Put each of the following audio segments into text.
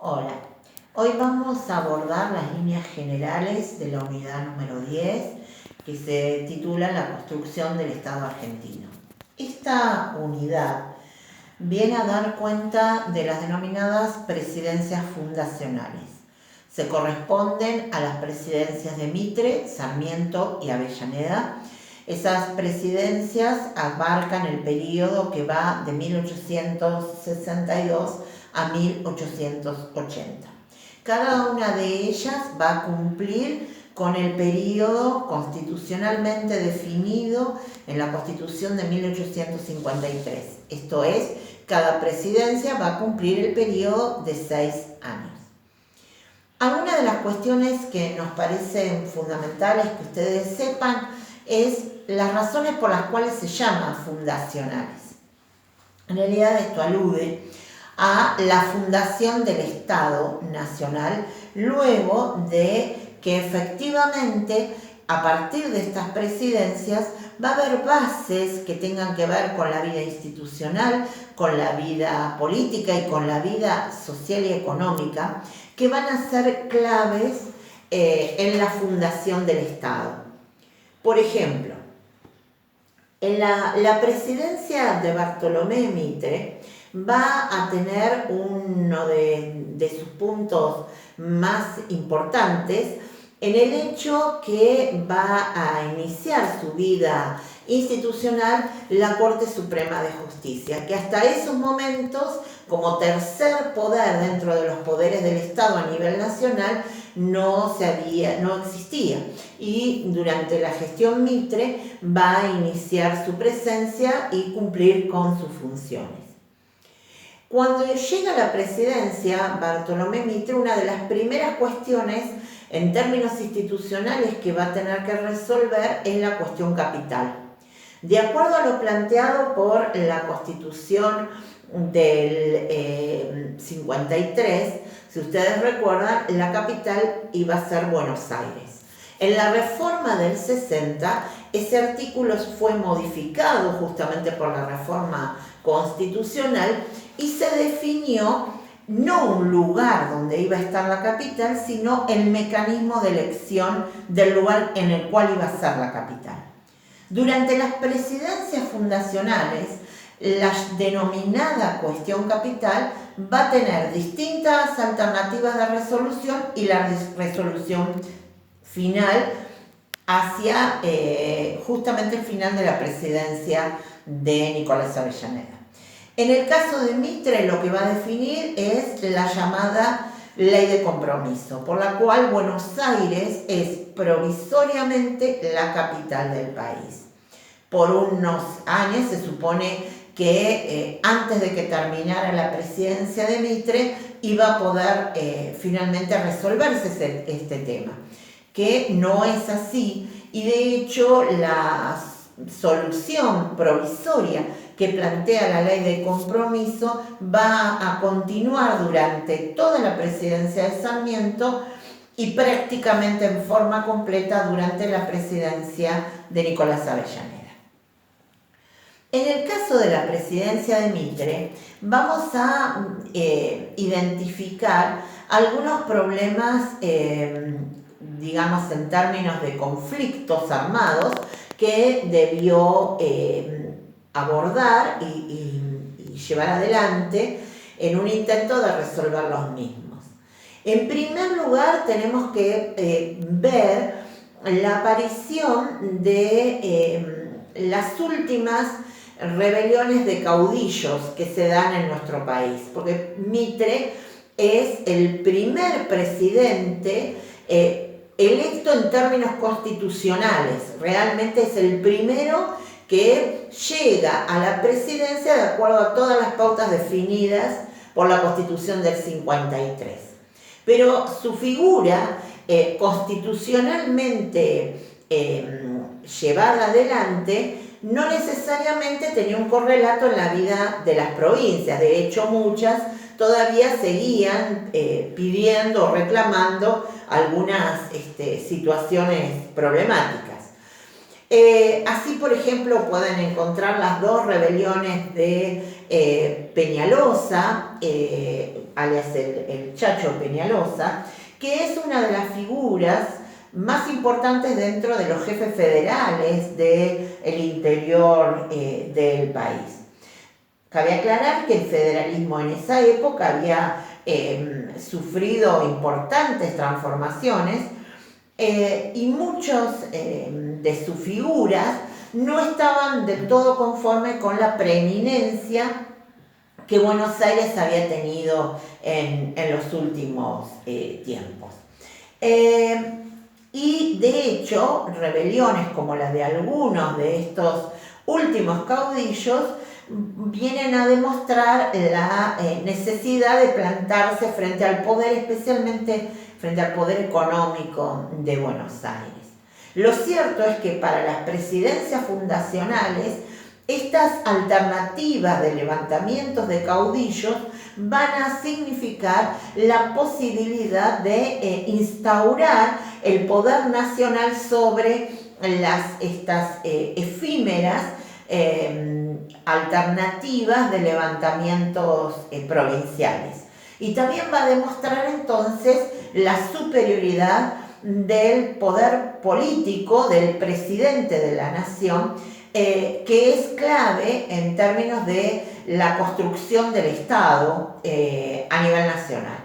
Hola, hoy vamos a abordar las líneas generales de la unidad número 10 que se titula La construcción del Estado argentino. Esta unidad viene a dar cuenta de las denominadas presidencias fundacionales. Se corresponden a las presidencias de Mitre, Sarmiento y Avellaneda. Esas presidencias abarcan el periodo que va de 1862 a 1880. Cada una de ellas va a cumplir con el periodo constitucionalmente definido en la Constitución de 1853. Esto es, cada presidencia va a cumplir el periodo de 6 años. Algunas de las cuestiones que nos parecen fundamentales que ustedes sepan es las razones por las cuales se llaman fundacionales. En realidad esto alude a la fundación del Estado Nacional luego de que efectivamente a partir de estas presidencias va a haber bases que tengan que ver con la vida institucional, con la vida política y con la vida social y económica que van a ser claves en la fundación del Estado. Por ejemplo, en la presidencia de Bartolomé Mitre va a tener uno de sus puntos más importantes en el hecho que va a iniciar su vida institucional la Corte Suprema de Justicia, que hasta esos momentos, como tercer poder dentro de los poderes del Estado a nivel nacional, no existía. Y durante la gestión Mitre va a iniciar su presencia y cumplir con sus funciones. Cuando llega a la presidencia Bartolomé Mitre, una de las primeras cuestiones en términos institucionales que va a tener que resolver es la cuestión capital. De acuerdo a lo planteado por la Constitución del 53, si ustedes recuerdan, la capital iba a ser Buenos Aires. En la reforma del 60, ese artículo fue modificado justamente por la reforma constitucional y se definió no un lugar donde iba a estar la capital, sino el mecanismo de elección del lugar en el cual iba a ser la capital. Durante las presidencias fundacionales, la denominada cuestión capital va a tener distintas alternativas de resolución y la resolución final hacia justamente el final de la presidencia de Nicolás Avellaneda. En el caso de Mitre, lo que va a definir es la llamada Ley de Compromiso, por la cual Buenos Aires es provisoriamente la capital del país. Por unos años se supone que antes de que terminara la presidencia de Mitre iba a poder finalmente resolverse este tema, que no es así, y de hecho la solución provisoria que plantea la Ley de Compromiso va a continuar durante toda la presidencia de Sarmiento y prácticamente en forma completa durante la presidencia de Nicolás Avellaneda. En el caso de la presidencia de Mitre, vamos a identificar algunos problemas, digamos en términos de conflictos armados, que debió abordar y llevar adelante en un intento de resolver los mismos. En primer lugar, tenemos que ver la aparición de las últimas rebeliones de caudillos que se dan en nuestro país, porque Mitre es el primer presidente electo en términos constitucionales, realmente es el primero que llega a la presidencia de acuerdo a todas las pautas definidas por la Constitución del 53. Pero su figura constitucionalmente llevada adelante no necesariamente tenía un correlato en la vida de las provincias. De hecho, muchas todavía seguían pidiendo o reclamando algunas situaciones problemáticas. Así, por ejemplo, pueden encontrar las dos rebeliones de Peñalosa, alias el Chacho Peñalosa, que es una de las figuras más importantes dentro de los jefes federales del interior del país. Cabe aclarar que el federalismo en esa época había sufrido importantes transformaciones y muchos de sus figuras no estaban del todo conformes con la preeminencia que Buenos Aires había tenido en los últimos tiempos. Y de hecho, rebeliones como las de algunos de estos últimos caudillos vienen a demostrar la necesidad de plantarse frente al poder, especialmente frente al poder económico de Buenos Aires. Lo cierto es que para las presidencias fundacionales, estas alternativas de levantamientos de caudillos van a significar la posibilidad de instaurar el poder nacional sobre estas efímeras alternativas de levantamientos provinciales. Y también va a demostrar entonces la superioridad del poder político del presidente de la nación, que es clave en términos de la construcción del Estado a nivel nacional.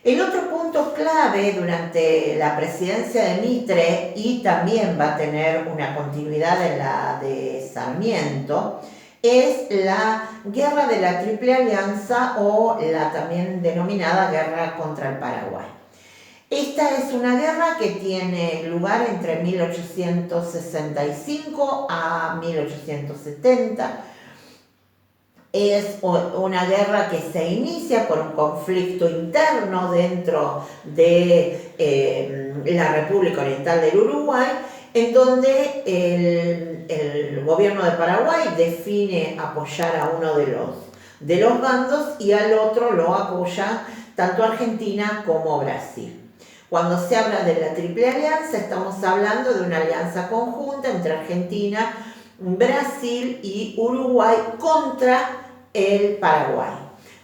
El otro punto clave durante la presidencia de Mitre, y también va a tener una continuidad en la de Sarmiento, es la Guerra de la Triple Alianza o la también denominada Guerra contra el Paraguay. Esta es una guerra que tiene lugar entre 1865 a 1870. Es una guerra que se inicia por un conflicto interno dentro de la República Oriental del Uruguay, en donde el gobierno de Paraguay define apoyar a uno de los bandos y al otro lo apoya tanto Argentina como Brasil. Cuando se habla de la Triple Alianza, estamos hablando de una alianza conjunta entre Argentina, Brasil y Uruguay contra el Paraguay.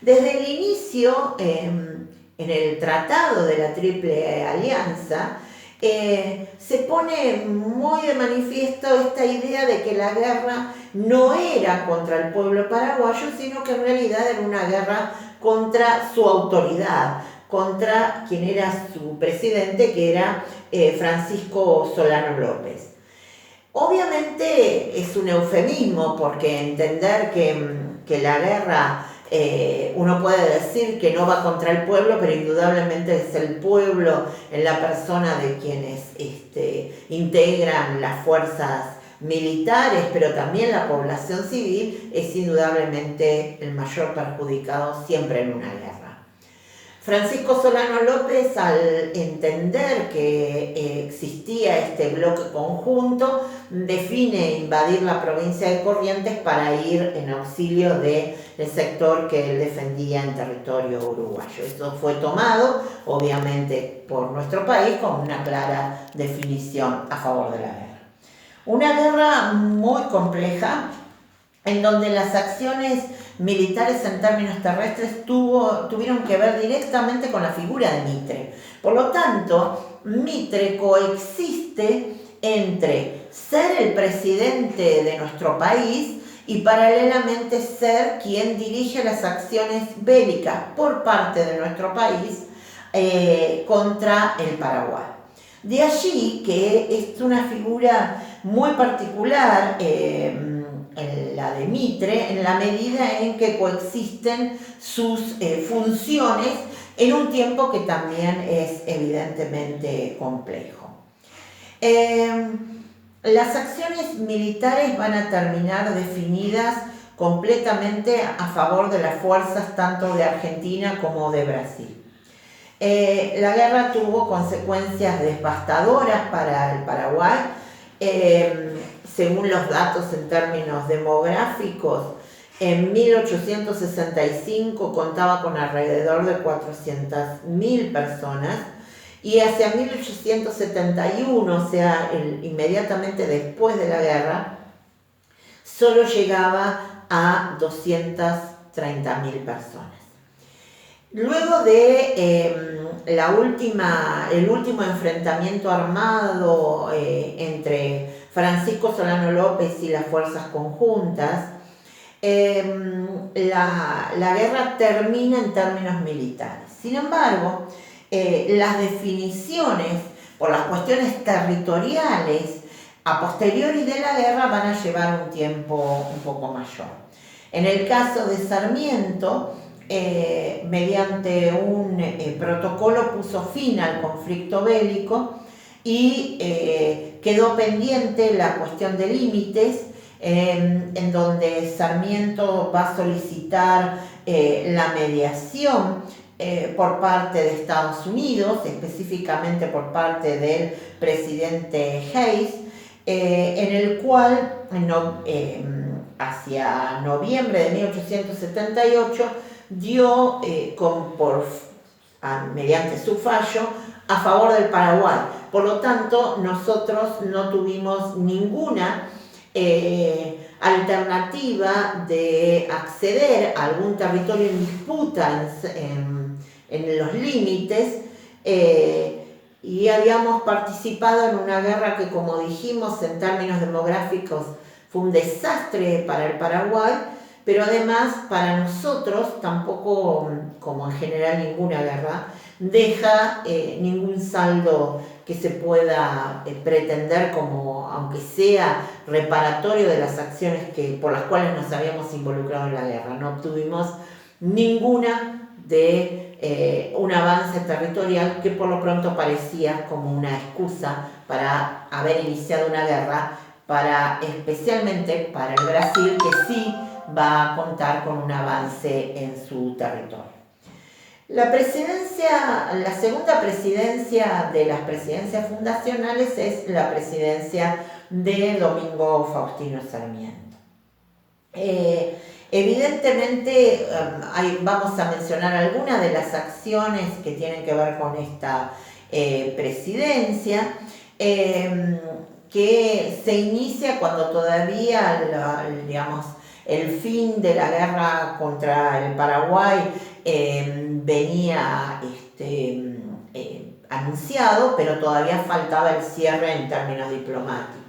Desde el inicio, en el Tratado de la Triple Alianza, se pone muy de manifiesto esta idea de que la guerra no era contra el pueblo paraguayo, sino que en realidad era una guerra contra su autoridad, contra quien era su presidente, que era Francisco Solano López. Obviamente es un eufemismo, porque entender que la guerra, uno puede decir que no va contra el pueblo, pero indudablemente es el pueblo en la persona de quienes integran las fuerzas militares, pero también la población civil, es indudablemente el mayor perjudicado siempre en una guerra. Francisco Solano López, al entender que existía este bloque conjunto, define invadir la provincia de Corrientes para ir en auxilio del sector que él defendía en territorio uruguayo. Esto fue tomado, obviamente, por nuestro país con una clara definición a favor de la guerra. Una guerra muy compleja, en donde las acciones militares en términos terrestres tuvieron que ver directamente con la figura de Mitre. Por lo tanto, Mitre coexiste entre ser el presidente de nuestro país y paralelamente ser quien dirige las acciones bélicas por parte de nuestro país contra el Paraguay. De allí que es una figura muy particular, la de Mitre, en la medida en que coexisten sus funciones en un tiempo que también es evidentemente complejo. Las acciones militares van a terminar definidas completamente a favor de las fuerzas tanto de Argentina como de Brasil. La guerra tuvo consecuencias devastadoras para el Paraguay. Según los datos en términos demográficos, en 1865 contaba con alrededor de 400.000 personas y hacia 1871, o sea, inmediatamente después de la guerra, solo llegaba a 230.000 personas. Luego de el último enfrentamiento armado entre Francisco Solano López y las fuerzas conjuntas, la guerra termina en términos militares. Sin embargo, las definiciones por las cuestiones territoriales a posteriori de la guerra van a llevar un tiempo un poco mayor. En el caso de Sarmiento, mediante un protocolo puso fin al conflicto bélico y quedó pendiente la cuestión de límites, en donde Sarmiento va a solicitar la mediación por parte de Estados Unidos, específicamente por parte del presidente Hayes, en el cual hacia noviembre de 1878 dio mediante su fallo a favor del Paraguay. Por lo tanto, nosotros no tuvimos ninguna alternativa de acceder a algún territorio en disputa en los límites, y habíamos participado en una guerra que, como dijimos, en términos demográficos fue un desastre para el Paraguay, pero además para nosotros tampoco, como en general ninguna guerra, deja ningún saldo que se pueda pretender como, aunque sea reparatorio de las acciones por las cuales nos habíamos involucrado en la guerra. No obtuvimos ninguna de un avance territorial que por lo pronto parecía como una excusa para haber iniciado una guerra, especialmente para el Brasil, que sí va a contar con un avance en su territorio. La segunda presidencia de las presidencias fundacionales es la presidencia de Domingo Faustino Sarmiento. Evidentemente, vamos a mencionar algunas de las acciones que tienen que ver con esta presidencia, que se inicia cuando todavía, el fin de la guerra contra el Paraguay venía anunciado, pero todavía faltaba el cierre en términos diplomáticos.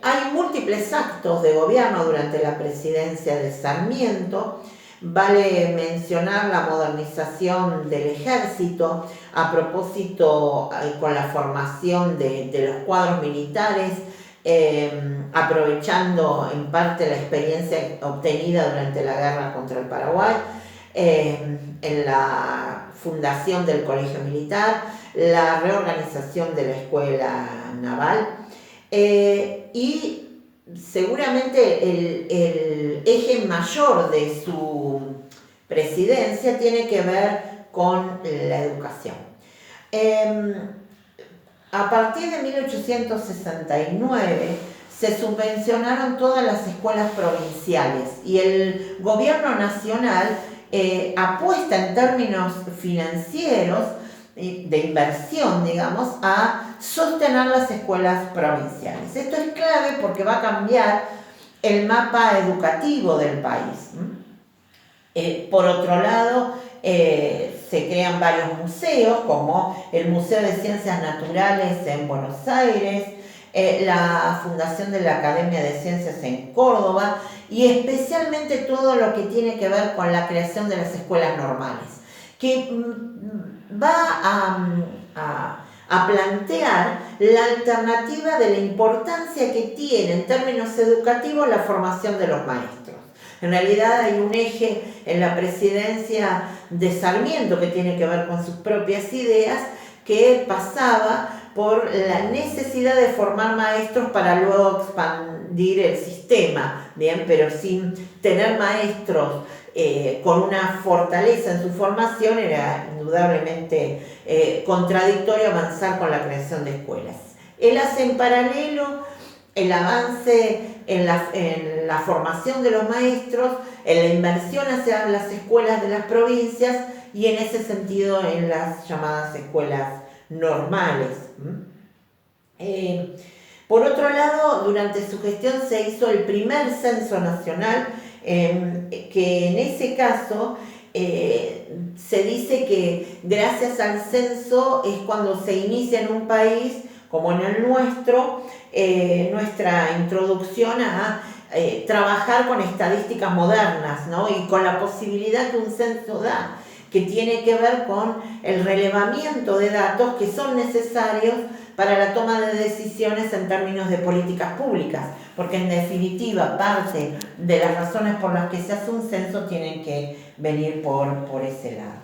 Hay múltiples actos de gobierno durante la presidencia de Sarmiento. Vale mencionar la modernización del ejército, a propósito con la formación de los cuadros militares, aprovechando en parte la experiencia obtenida durante la guerra contra el Paraguay, en la fundación del Colegio Militar, la reorganización de la Escuela Naval, y seguramente el eje mayor de su presidencia tiene que ver con la educación. A partir de 1869 se subvencionaron todas las escuelas provinciales y el gobierno nacional apuesta en términos financieros de inversión, digamos, a sostener las escuelas provinciales. Esto es clave porque va a cambiar el mapa educativo del país. Por otro lado, se crean varios museos, como el Museo de Ciencias Naturales en Buenos Aires, la fundación de la Academia de Ciencias en Córdoba, y especialmente todo lo que tiene que ver con la creación de las escuelas normales, que va a plantear la alternativa de la importancia que tiene en términos educativos la formación de los maestros. En realidad hay un eje en la presidencia de Sarmiento que tiene que ver con sus propias ideas, que pasaba por la necesidad de formar maestros para luego expandir el sistema, ¿bien? Pero sin tener maestros con una fortaleza en su formación era indudablemente contradictorio avanzar con la creación de escuelas. Él hace en paralelo el avance en la formación de los maestros, en la inversión hacia las escuelas de las provincias y en ese sentido en las llamadas escuelas normales. Por otro lado, durante su gestión se hizo el primer censo nacional, que en ese caso se dice que gracias al censo es cuando se inicia en un país como en el nuestro, nuestra introducción a trabajar con estadísticas modernas, ¿no? Y con la posibilidad que un censo da, que tiene que ver con el relevamiento de datos que son necesarios para la toma de decisiones en términos de políticas públicas, porque en definitiva parte de las razones por las que se hace un censo tienen que venir por ese lado.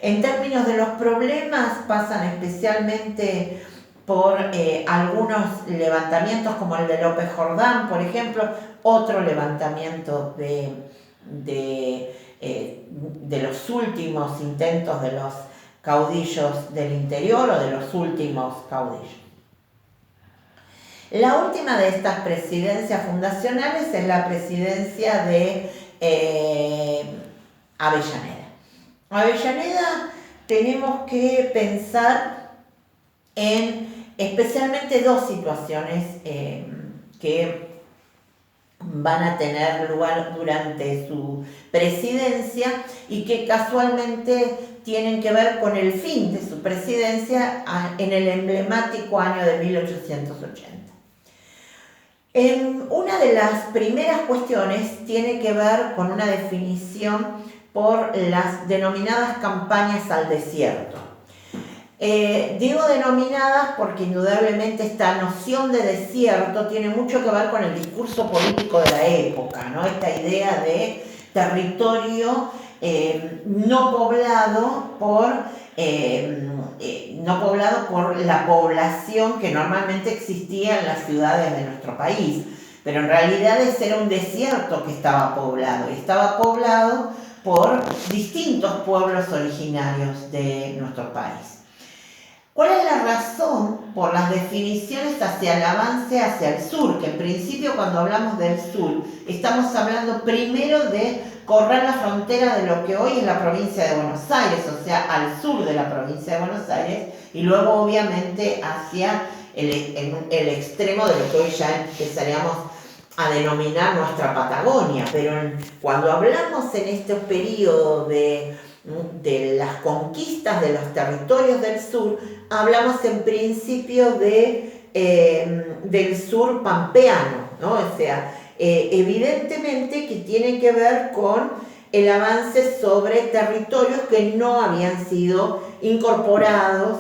En términos de los problemas pasan especialmente por algunos levantamientos como el de López Jordán, por ejemplo, otro levantamiento de los últimos intentos de los caudillos del interior o de los últimos caudillos. La última de estas presidencias fundacionales es la presidencia de Avellaneda. Avellaneda tenemos que pensar en especialmente dos situaciones que van a tener lugar durante su presidencia y que casualmente tienen que ver con el fin de su presidencia en el emblemático año de 1880. Una de las primeras cuestiones tiene que ver con una definición por las denominadas campañas al desierto. Digo denominadas porque indudablemente esta noción de desierto tiene mucho que ver con el discurso político de la época, ¿no? Esta idea de territorio no poblado por la población que normalmente existía en las ciudades de nuestro país, pero en realidad ese era un desierto que estaba poblado, y estaba poblado por distintos pueblos originarios de nuestro país. ¿Cuál es la razón por las definiciones hacia el avance hacia el sur? Que en principio cuando hablamos del sur estamos hablando primero de correr la frontera de lo que hoy es la provincia de Buenos Aires, o sea, al sur de la provincia de Buenos Aires, y luego obviamente hacia el extremo de lo que hoy ya empezaríamos a denominar nuestra Patagonia. Pero cuando hablamos en este periodo de las conquistas de los territorios del sur, hablamos en principio del sur pampeano, ¿no? O sea, evidentemente que tiene que ver con el avance sobre territorios que no habían sido incorporados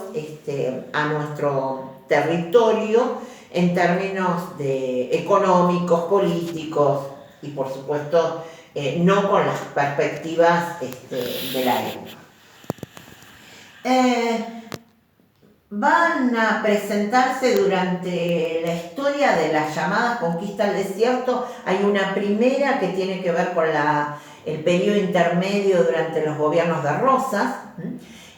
a nuestro territorio en términos económicos, políticos y por supuesto no con las perspectivas de la época. Van a presentarse durante la historia de las llamadas conquistas al desierto. Hay una primera que tiene que ver con el periodo intermedio durante los gobiernos de Rosas,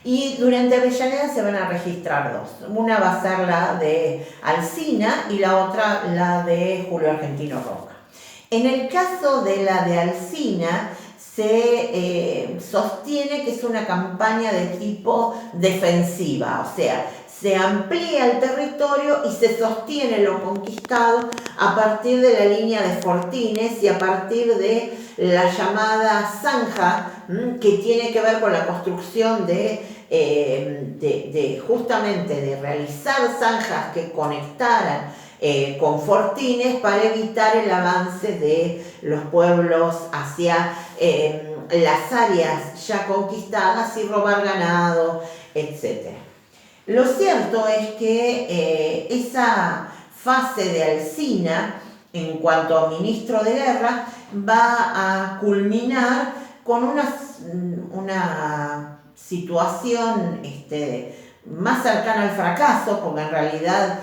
y durante Avellaneda se van a registrar dos. Una va a ser la de Alsina y la otra la de Julio Argentino Roca. En el caso de la de Alsina, se sostiene que es una campaña de tipo defensiva, o sea, se amplía el territorio y se sostiene lo conquistado a partir de la línea de fortines y a partir de la llamada zanja, que tiene que ver con la construcción justamente de realizar zanjas que conectaran con fortines para evitar el avance de los pueblos hacia las áreas ya conquistadas y robar ganado, etc. Lo cierto es que esa fase de Alsina, en cuanto a ministro de guerra, va a culminar con una situación más cercana al fracaso, porque en realidad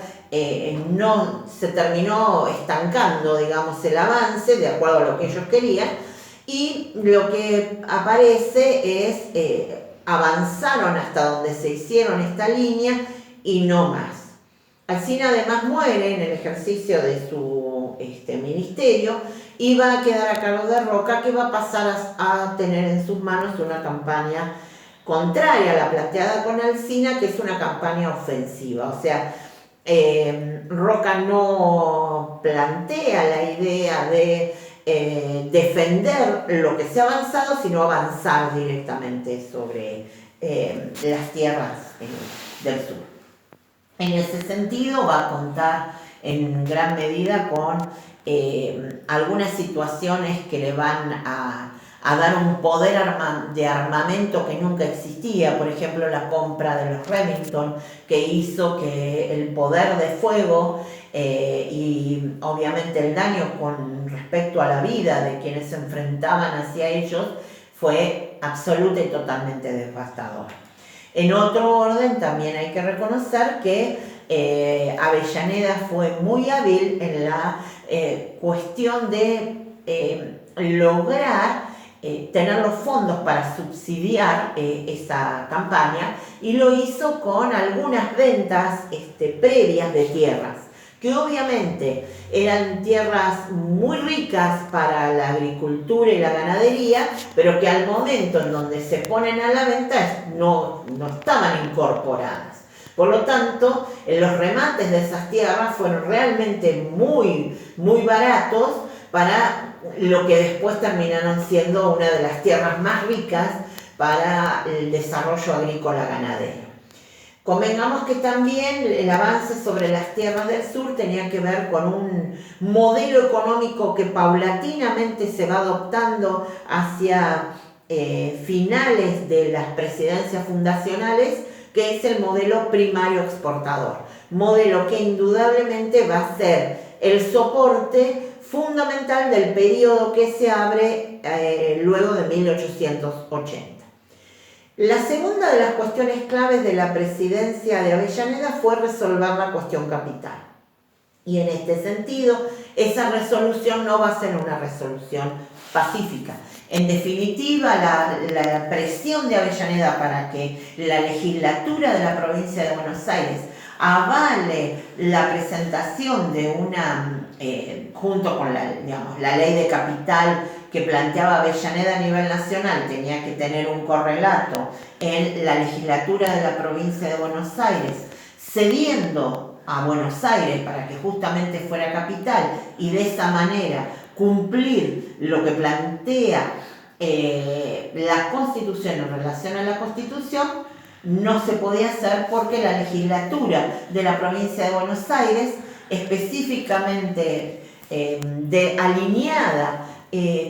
no se terminó estancando, digamos, el avance de acuerdo a lo que ellos querían, y lo que aparece es avanzaron hasta donde se hicieron esta línea y no más. Alsina además muere en el ejercicio de su ministerio y va a quedar a cargo de Roca, que va a pasar a tener en sus manos una campaña contraria a la planteada con Alsina, que es una campaña ofensiva. O sea, Roca no plantea la idea de defender lo que se ha avanzado, sino avanzar directamente sobre las tierras del sur. En ese sentido va a contar en gran medida con algunas situaciones que le van a dar un poder de armamento que nunca existía. Por ejemplo, la compra de los Remington, que hizo que el poder de fuego y obviamente el daño con respecto a la vida de quienes se enfrentaban hacia ellos fue absoluta y totalmente devastador. En otro orden, también hay que reconocer que Avellaneda fue muy hábil en la cuestión de lograr tener los fondos para subsidiar esa campaña, y lo hizo con algunas ventas previas de tierras, que obviamente eran tierras muy ricas para la agricultura y la ganadería, pero que al momento en donde se ponen a la venta no estaban incorporadas. Por lo tanto, los remates de esas tierras fueron realmente muy, muy baratos para lo que después terminaron siendo una de las tierras más ricas para el desarrollo agrícola ganadero. Convengamos que también el avance sobre las tierras del sur tenía que ver con un modelo económico que paulatinamente se va adoptando hacia finales de las presidencias fundacionales, que es el modelo primario exportador, modelo que indudablemente va a ser el soporte fundamental del periodo que se abre luego de 1880. La segunda de las cuestiones claves de la presidencia de Avellaneda fue resolver la cuestión capital. Y en este sentido, esa resolución no va a ser una resolución pacífica. En definitiva, la presión de Avellaneda para que la legislatura de la provincia de Buenos Aires avale la presentación de una, junto con la ley de capital que planteaba Avellaneda a nivel nacional, tenía que tener un correlato en la legislatura de la provincia de Buenos Aires, cediendo a Buenos Aires para que justamente fuera capital y de esa manera cumplir lo que plantea la Constitución en relación a la Constitución, no se podía hacer porque la legislatura de la provincia de Buenos Aires, específicamente alineada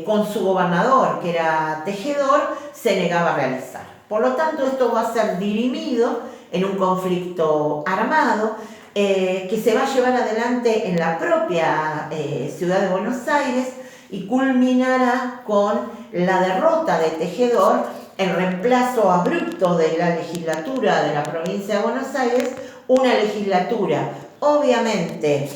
con su gobernador, que era Tejedor, se negaba a realizar. Por lo tanto, esto va a ser dirimido en un conflicto armado que se va a llevar adelante en la propia ciudad de Buenos Aires y culminará con la derrota de Tejedor, el reemplazo abrupto de la legislatura de la provincia de Buenos Aires, una legislatura obviamente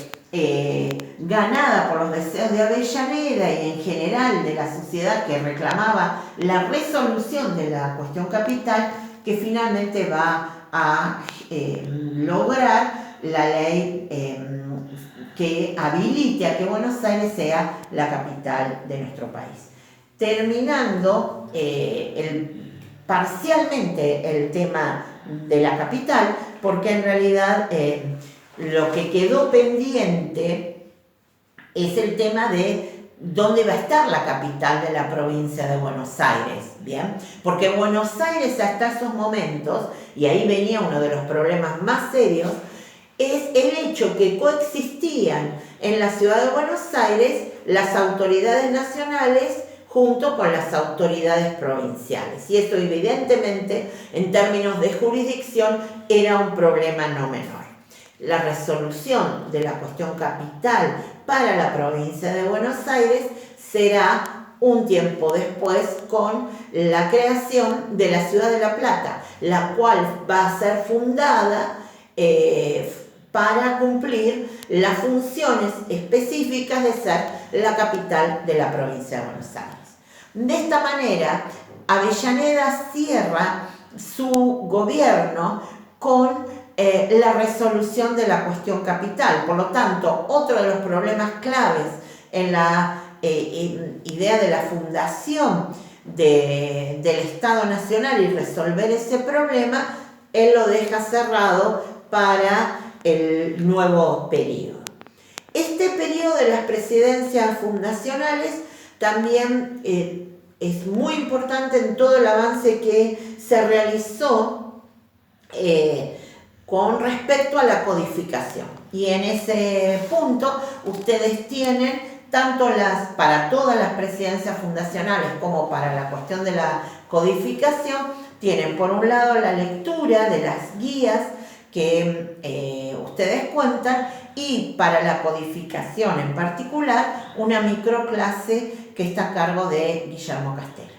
ganada por los deseos de Avellaneda y en general de la sociedad que reclamaba la resolución de la cuestión capital, que finalmente va a lograr la ley que habilite a que Buenos Aires sea la capital de nuestro país. Terminando parcialmente el tema de la capital, porque en realidad lo que quedó pendiente es el tema de dónde va a estar la capital de la provincia de Buenos Aires, ¿bien? Porque Buenos Aires hasta esos momentos, y ahí venía uno de los problemas más serios, es el hecho que coexistían en la ciudad de Buenos Aires las autoridades nacionales junto con las autoridades provinciales. Y esto evidentemente, en términos de jurisdicción, era un problema no menor. La resolución de la cuestión capital para la provincia de Buenos Aires será un tiempo después con la creación de la ciudad de La Plata, la cual va a ser fundada para cumplir las funciones específicas de ser la capital de la provincia de Buenos Aires. De esta manera, Avellaneda cierra su gobierno con la resolución de la cuestión capital. Por lo tanto, otro de los problemas claves en la idea de la fundación del Estado Nacional y resolver ese problema, él lo deja cerrado para el nuevo periodo. Este periodo de las presidencias fundacionales también es muy importante en todo el avance que se realizó con respecto a la codificación. Y en ese punto ustedes tienen tanto para todas las presidencias fundacionales como para la cuestión de la codificación, tienen por un lado la lectura de las guías que ustedes cuentan, y para la codificación en particular una microclase que está a cargo de Guillermo Castelo.